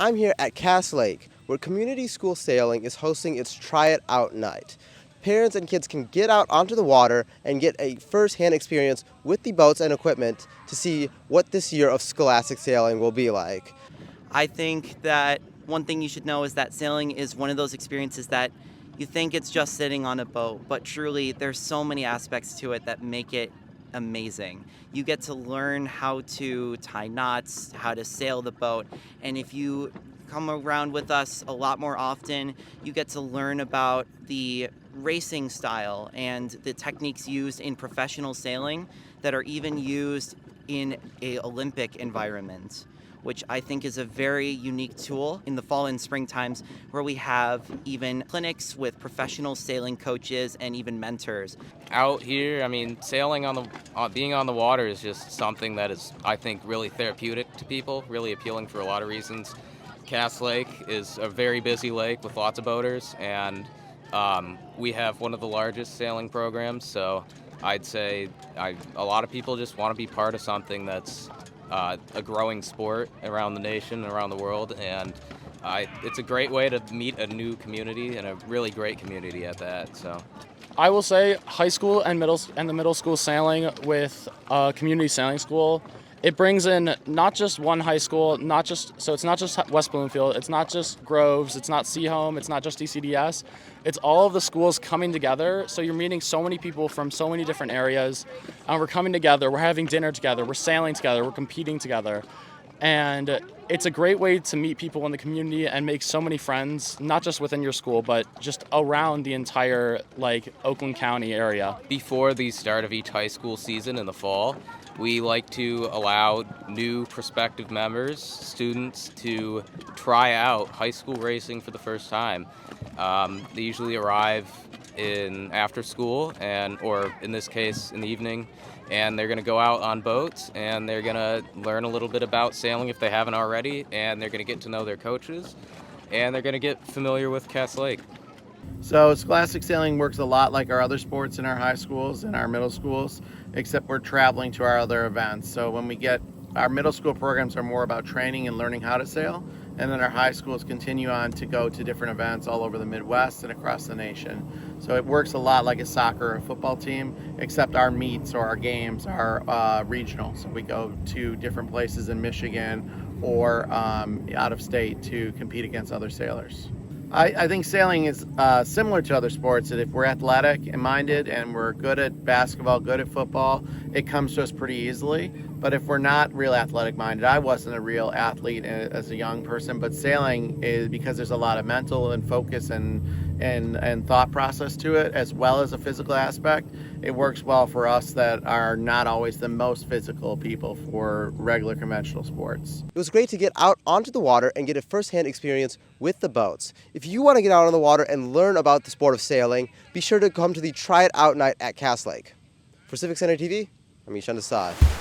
I'm here at Cass Lake, where Community School Sailing is hosting its Try It Out night. Parents and kids can get out onto the water and get a first-hand experience with the boats and equipment to see what this year of scholastic sailing will be like. I think that one thing you should know is that sailing is one of those experiences that you think it's just sitting on a boat, but truly there's so many aspects to it that make it amazing. You get to learn how to tie knots, how to sail the boat, and if you come around with us a lot more often, you get to learn about the racing style and the techniques used in professional sailing that are even used in an Olympic environment, which I think is a very unique tool in the fall and spring times, where we have even clinics with professional sailing coaches and even mentors. Out here, sailing being on the water is just something that is, I think, really therapeutic to people, really appealing for a lot of reasons. Cass Lake is a very busy lake with lots of boaters, and we have one of the largest sailing programs, so I'd say a lot of people just want to be part of something that's a growing sport around the nation, around the world, and it's a great way to meet a new community, and a really great community at that. So, I will say high school and the middle school sailing with community sailing school, it brings in not just one high school, so it's not just West Bloomfield, it's not just Groves, it's not Seahome, it's not just DCDS, it's all of the schools coming together. So you're meeting so many people from so many different areas, and we're coming together, we're having dinner together, we're sailing together, we're competing together. And it's a great way to meet people in the community and make so many friends, not just within your school, but just around the entire Oakland County area. Before the start of each high school season in the fall, we like to allow new prospective members, students, to try out high school racing for the first time. They usually arrive after school, or in this case, in the evening, and they're going to go out on boats, and they're going to learn a little bit about sailing if they haven't already, and they're going to get to know their coaches, and they're going to get familiar with Cass Lake. So scholastic sailing works a lot like our other sports in our high schools and our middle schools, except we're traveling to our other events. So our middle school programs are more about training and learning how to sail, and then our high schools continue on to go to different events all over the Midwest and across the nation. So it works a lot like a soccer or football team, except our meets or our games are regional. So we go to different places in Michigan or out of state to compete against other sailors. I think sailing is similar to other sports, that if we're athletic and minded and we're good at basketball, good at football, it comes to us pretty easily. But if we're not real athletic minded, I wasn't a real athlete as a young person, but sailing is, because there's a lot of mental and focus and thought process to it, as well as a physical aspect, it works well for us that are not always the most physical people for regular conventional sports. It was great to get out onto the water and get a first-hand experience with the boats. If you want to get out on the water and learn about the sport of sailing, be sure to come to the Try It Out night at Cass Lake. For Civic Center TV, I'm Ishan Desai.